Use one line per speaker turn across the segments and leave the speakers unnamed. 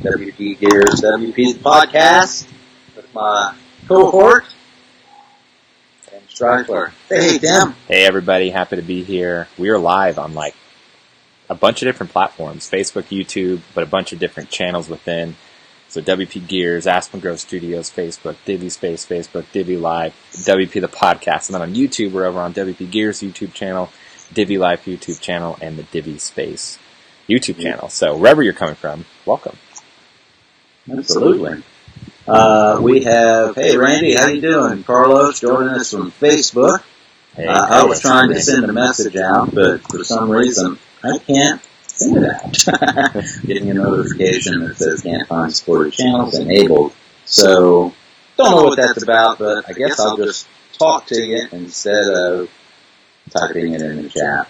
WP Gears, WP Podcast, with my cohort, Tim Streifler. Hey, Tim.
Hey, everybody. Happy to be here. We are live on, a bunch of different platforms, Facebook, YouTube, but a bunch of different channels within. So WP Gears, Aspen Grove Studios, Facebook, Divi Space, Facebook, Divi Live, WP the Podcast. And then on YouTube, we're over on WP Gears YouTube channel, Divi Live YouTube channel, and the Divi Space YouTube channel. So wherever you're coming from, welcome.
Absolutely. We have, hey, Randy, how you doing? Carlos joining us from Facebook.
Hey,
I was trying to send a message out, but for some reason, I can't send it out. Getting a notification that says can't find supported channels enabled. So, don't know what that's about, but I guess I'll just talk to you instead of typing it in the chat.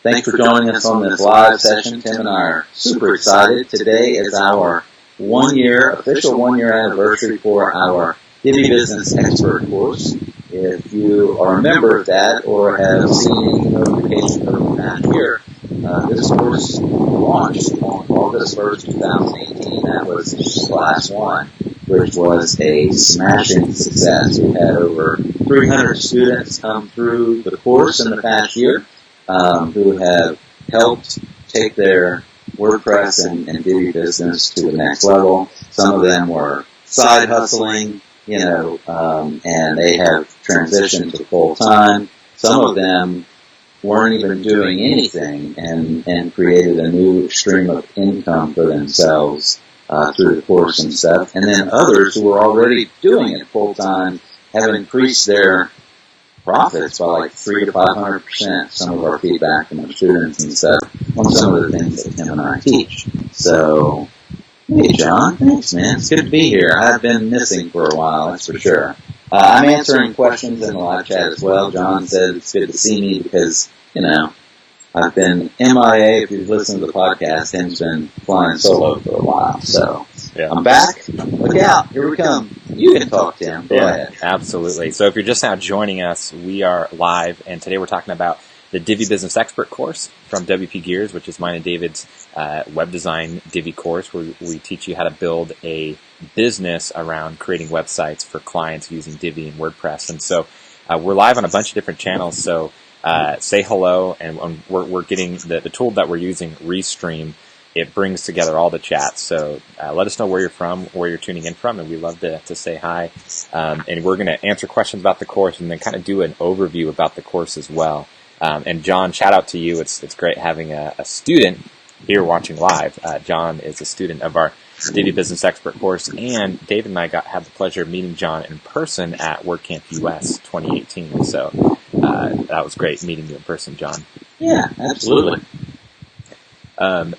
Thanks for joining us on this live session. Tim and I are super excited. Today is our official one-year anniversary for our Divi Business Expert course. If you are a member of that or have seen any notification over the past year, this course launched on August 1st, 2018. That was Class 1, which was a smashing success. We had over 300 students come through the course in the past year who have helped take their WordPress and Divi business to the next level. Some of them were side hustling, and they have transitioned to full time. Some of them weren't even doing anything and created a new stream of income for themselves through the course and stuff. And then others who were already doing it full time have increased their profits by 300 to 500%. Some of our feedback from our students and stuff on some of the things that Tim and I teach. So, hey John, thanks man. It's good to be here. I've been missing for a while, that's for sure. I'm answering questions in the live chat as well. John said it's good to see me because, I've been MIA. If you've listened to the podcast, Tim's been flying solo for a while. So, yeah. I'm back. Look out. Here we come. You can talk, Tim. Go ahead.
Absolutely. So if you're just now joining us, we are live, and today we're talking about the Divi Business Expert course from WP Gears, which is mine and David's web design Divi course, where we teach you how to build a business around creating websites for clients using Divi and WordPress. And so we're live on a bunch of different channels, so say hello, and we're getting the tool that we're using, Restream. It brings together all the chats, so let us know where you're from, where you're tuning in from, and we love to say hi. And we're going to answer questions about the course and then kind of do an overview about the course as well. And John, shout out to you. It's great having a student here watching live. John is a student of our Divi Business Expert course, and David and I had the pleasure of meeting John in person at WordCamp US 2018. So that was great meeting you in person, John.
Yeah, absolutely.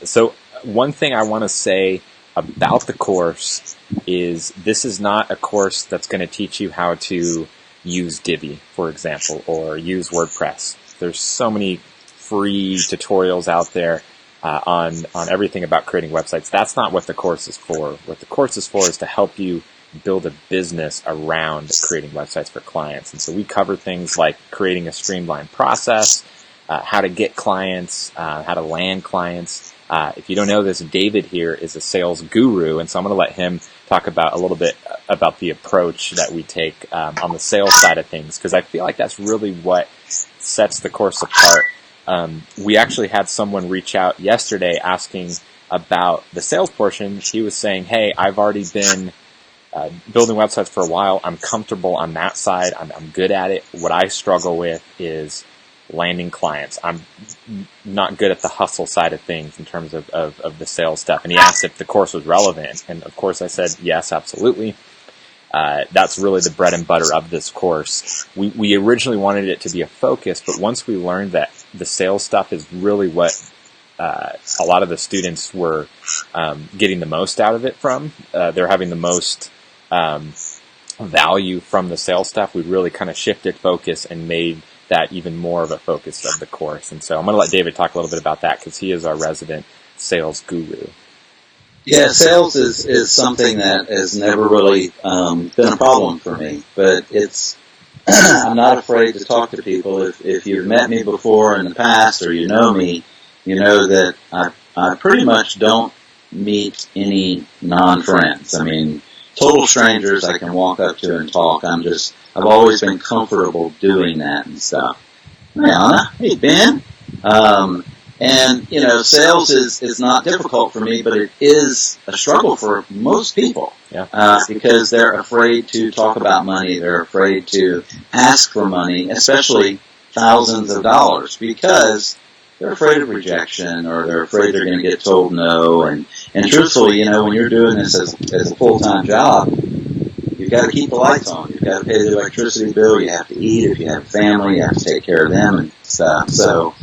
So one thing I want to say about the course is this is not a course that's going to teach you how to use Divi, for example, or use WordPress. There's so many free tutorials out there on everything about creating websites. That's not what the course is for. What the course is for is to help you build a business around creating websites for clients. And so we cover things like creating a streamlined process, how to get clients, how to land clients. If you don't know this, David here is a sales guru, and so I'm going to let him talk about a little bit about the approach that we take on the sales side of things, because I feel like that's really what sets the course apart. We actually had someone reach out yesterday asking about the sales portion. He was saying, hey, I've already been building websites for a while. I'm comfortable on that side. I'm good at it. What I struggle with is landing clients. I'm not good at the hustle side of things in terms of the sales stuff. And he asked if the course was relevant. And of course I said, yes, absolutely. That's really the bread and butter of this course. We originally wanted it to be a focus, but once we learned that the sales stuff is really what a lot of the students were getting the most out of it from, they're having the most value from the sales stuff, we really kind of shifted focus and made that even more of a focus of the course. And so I'm going to let David talk a little bit about that because he is our resident sales guru.
Yeah, sales is something that has never really been a problem for me, but it's I'm not afraid to talk to people. If you've met me before in the past or you know me, you know that I pretty much don't meet any non-friends. I mean, total strangers I can walk up to and talk. I've always been comfortable doing that and stuff. Hey, Anna. Hey, Ben. And, sales is not difficult for me, but it is a struggle for most people.
Yeah.
Because they're afraid to talk about money. They're afraid to ask for money, especially thousands of dollars, because they're afraid of rejection, or they're afraid they're going to get told no. And truthfully, when you're doing this as a full-time job, you've got to keep the lights on. You've got to pay the electricity bill. You have to eat. If you have a family, you have to take care of them and stuff. So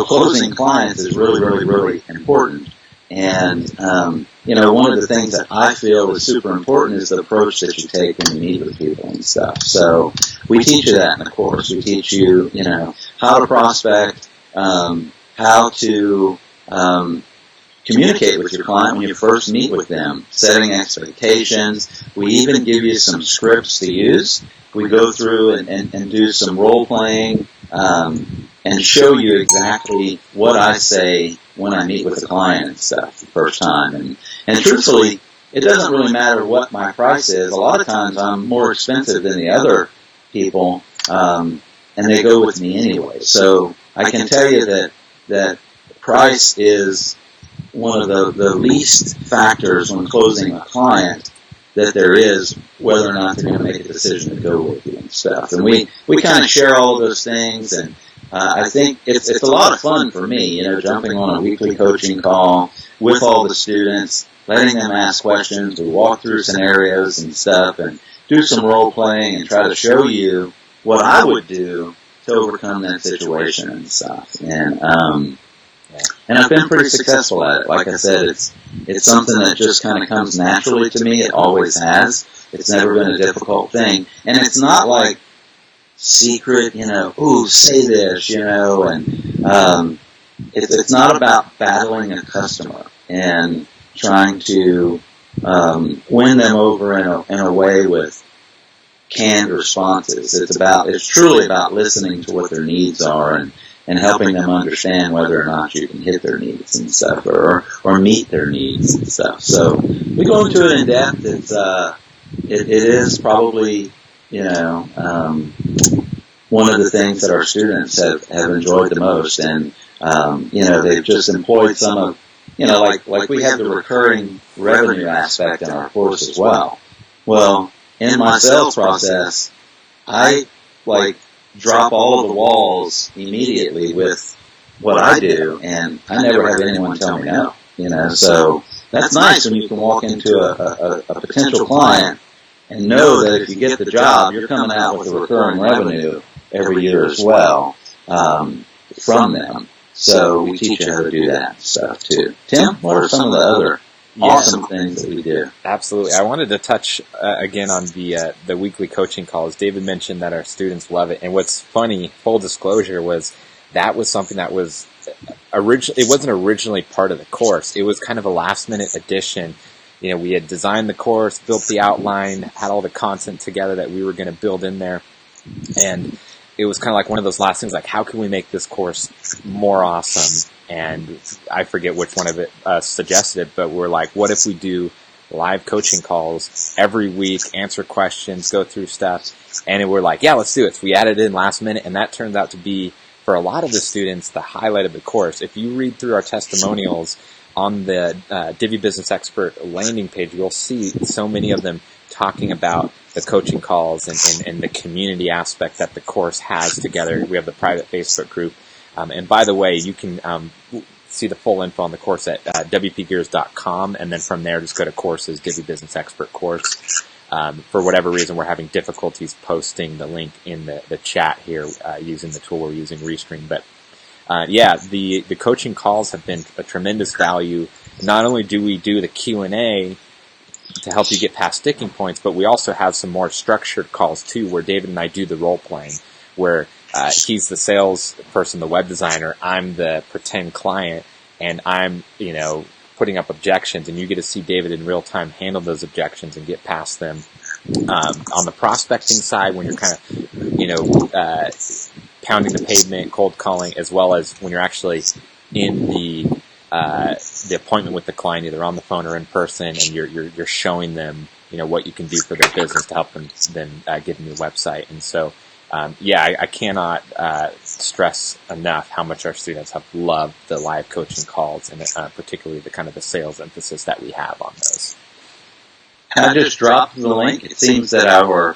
closing clients is really, really, really important. And, one of the things that I feel is super important is the approach that you take when you meet with people and stuff. So we teach you that in the course. We teach you, how to prospect, how to communicate with your client when you first meet with them, setting expectations. We even give you some scripts to use. We go through and do some role playing and show you exactly what I say when I meet with a client and stuff the first time. And truthfully, it doesn't really matter what my price is. A lot of times I'm more expensive than the other people, and they go with me anyway. So I can tell you that price is one of the least factors when closing a client that there is, whether or not they're going to make a decision to go with you and stuff. And we kind of share all of those things, and I think it's a lot of fun for me, jumping on a weekly coaching call with all the students, letting them ask questions. We walk through scenarios and stuff and do some role playing and try to show you what I would do to overcome that situation and stuff. And I've been pretty successful at it. Like I said, it's something that just kind of comes naturally to me. It always has. It's never been a difficult thing. And it's not like secret, say this, and it's not about battling a customer and trying to win them over in a way with canned responses. It's truly about listening to what their needs are and helping them understand whether or not you can hit their needs and stuff, or meet their needs and stuff. So we go into it in depth. It is probably, one of the things that our students have enjoyed the most. And, they've just employed some of, like we have the recurring revenue aspect in our course as well. Well, in my sales process, I drop all of the walls immediately with what I do, and I never have anyone tell me no. So that's nice when you can walk into a potential client and know that if you get the job, you're coming out with a recurring revenue every year as well from them. So we teach you how to do that stuff too. Tim, what are some of the other awesome things that we do?
Absolutely. I wanted to touch again on the weekly coaching calls. David mentioned that our students love it. And what's funny, full disclosure, was that was something that was it wasn't originally part of the course. It was kind of a last minute addition. We had designed the course, built the outline, had all the content together that we were going to build in there. And it was kind of like one of those last things, like, how can we make this course more awesome? And I forget which one of it suggested it, but we're like, what if we do live coaching calls every week, answer questions, go through stuff? And we're like, yeah, let's do it. So we added it in last minute, and that turns out to be, for a lot of the students, the highlight of the course. If you read through our testimonials on the Divi Business Expert landing page, you'll see so many of them talking about the coaching calls and the community aspect that the course has together. We have the private Facebook group. And by the way, you can see the full info on the course at wpgears.com, and then from there just go to courses, Divi Business Expert course. For whatever reason, we're having difficulties posting the link in the chat here using the tool we're using, Restream. But the coaching calls have been a tremendous value. Not only do we do the Q&A to help you get past sticking points, but we also have some more structured calls too, where David and I do the role playing, where he's the salesperson, the web designer, I'm the pretend client, and I'm, putting up objections, and you get to see David in real time handle those objections and get past them. On the prospecting side, when you're kind of, pounding the pavement, cold calling, as well as when you're actually in the the appointment with the client, either on the phone or in person, and you're showing them, what you can do for their business to help them then get a new website. And so, I cannot stress enough how much our students have loved the live coaching calls, and particularly the kind of the sales emphasis that we have on those.
I just dropped the link. It seems that our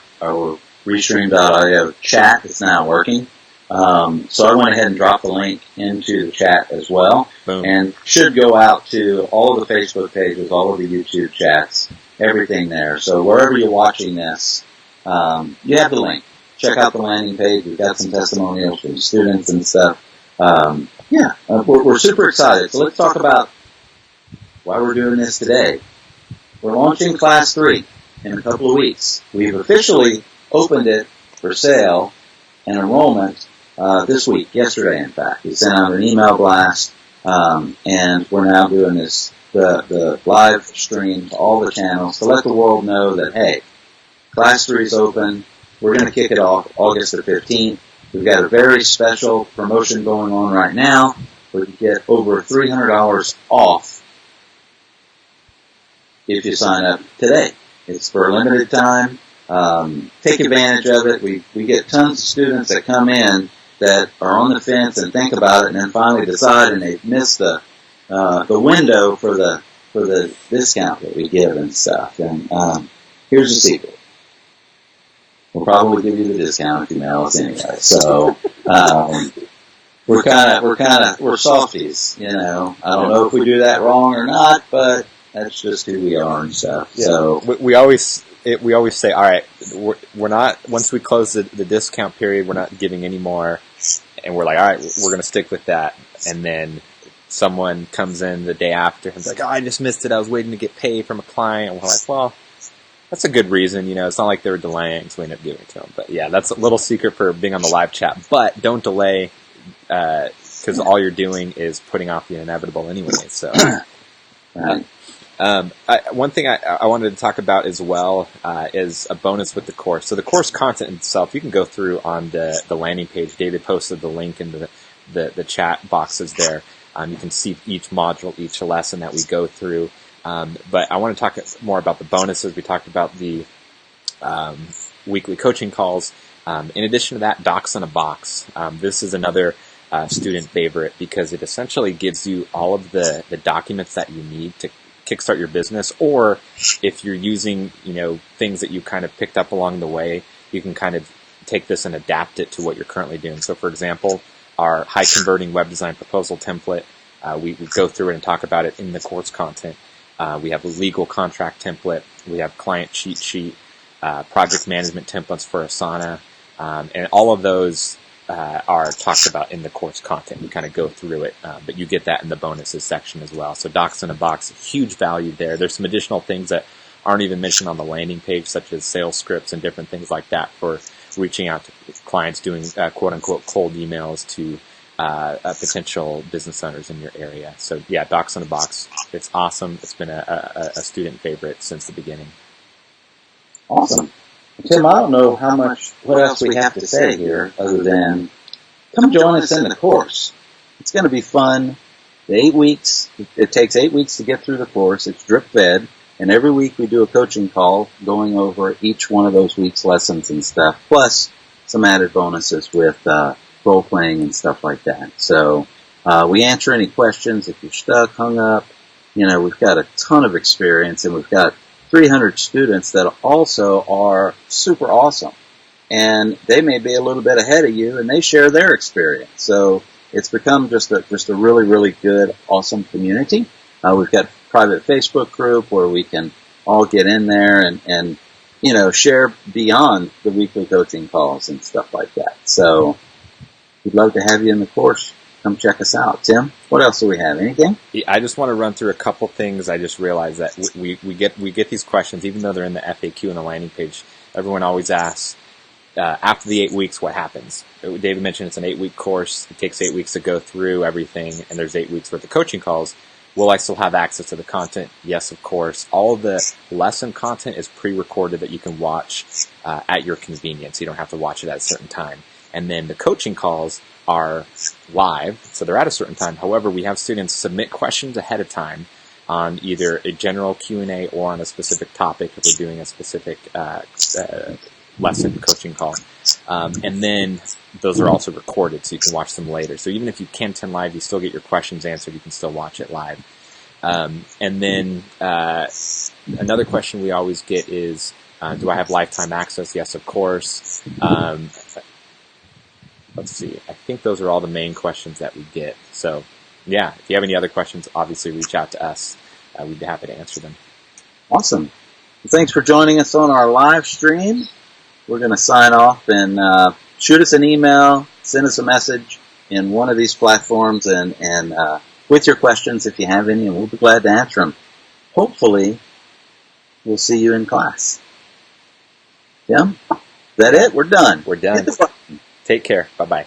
Restream.io chat is now working. So I went ahead and dropped the link into the chat as well.
Boom.
And should go out to all of the Facebook pages, all of the YouTube chats, everything there. So wherever you're watching this, you have the link. Check out the landing page. We've got some testimonials from students and stuff. We're super excited. So let's talk about why we're doing this today. We're launching Class 3 in a couple of weeks. We've officially opened it for sale and enrollment this week, yesterday in fact. We sent out an email blast, and we're now doing the live stream to all the channels to let the world know that, hey, Class 3 is open. We're going to kick it off August the 15th. We've got a very special promotion going on right now where you get over $300 off if you sign up today. It's for a limited time. Take advantage of it. We get tons of students that come in that are on the fence and think about it and then finally decide, and they've missed the window for the discount that we give and stuff. And here's the secret. We'll probably give you the discount if you mail us anyway. So we're softies, I don't know if we do that wrong or not, but that's just who we are and stuff.
Yeah.
So
we always say, all right, we're not, once we close the discount period, we're not giving any more. And we're like, all right, we're going to stick with that. And then someone comes in the day after and is like, oh, I just missed it. I was waiting to get paid from a client. And we're like, well, that's a good reason. It's not like they were delaying, so we ended up giving it to them. But yeah, that's a little secret for being on the live chat. But don't delay, because all you're doing is putting off the inevitable anyway. So,
right.
One thing I wanted to talk about as well is a bonus with the course. So the course content itself, you can go through on the landing page. David posted the link in the chat boxes there. You can see each module, each lesson that we go through. But I want to talk more about the bonuses. We talked about the weekly coaching calls. In addition to that, Docs in a Box. This is another student favorite because it essentially gives you all of the documents that you need to kickstart your business, or if you're using, things that you kind of picked up along the way, you can kind of take this and adapt it to what you're currently doing. So for example, our high converting web design proposal template, we go through it and talk about it in the course content. We have a legal contract template. We have client cheat sheet, project management templates for Asana, and all of those are talked about in the course content. We kind of go through it, but you get that in the bonuses section as well. So Docs in a Box, huge value there. There's some additional things that aren't even mentioned on the landing page, such as sales scripts and different things like that for reaching out to clients, doing quote-unquote cold emails to potential business owners in your area. So yeah, Docs in a Box, it's awesome. It's been a student favorite since the beginning.
Awesome. Tim, I don't know what else we have to say here other than come join us in the course. It's going to be fun. The 8 weeks, it takes 8 weeks to get through the course. It's drip fed. And every week we do a coaching call going over each one of those week's lessons and stuff, plus some added bonuses with role playing and stuff like that. So we answer any questions if you're stuck, hung up. We've got a ton of experience, and we've got 300 students that also are super awesome. And they may be a little bit ahead of you, and they share their experience. So it's become just a really, really good, awesome community. We've got a private Facebook group where we can all get in there and share beyond the weekly coaching calls and stuff like that. So we'd love to have you in the course. Come check us out. Tim, what else do we have? Anything?
I just want to run through a couple things. I just realized that we get these questions, even though they're in the FAQ and the landing page. Everyone always asks, after the 8 weeks, what happens? David mentioned it's an 8-week course. It takes 8 weeks to go through everything, and there's 8 weeks worth of coaching calls. Will I still have access to the content? Yes, of course. All of the lesson content is pre-recorded that you can watch at your convenience. You don't have to watch it at a certain time. And then the coaching calls are live, so they're at a certain time. However, we have students submit questions ahead of time on either a general Q&A or on a specific topic if we're doing a specific lesson coaching call. And then those are also recorded, so you can watch them later. So even if you can't attend live, you still get your questions answered. You can still watch it live. And then another question we always get is, do I have lifetime access? Yes, of course. Let's see. I think those are all the main questions that we get. So, yeah, if you have any other questions, obviously reach out to us. We'd be happy to answer them.
Awesome. Well, thanks for joining us on our live stream. We're going to sign off and shoot us an email, send us a message in one of these platforms, and with your questions if you have any, and we'll be glad to answer them. Hopefully, we'll see you in class. Yeah? Is that it? We're done.
We're done.
Hit the button.
Take care. Bye-bye.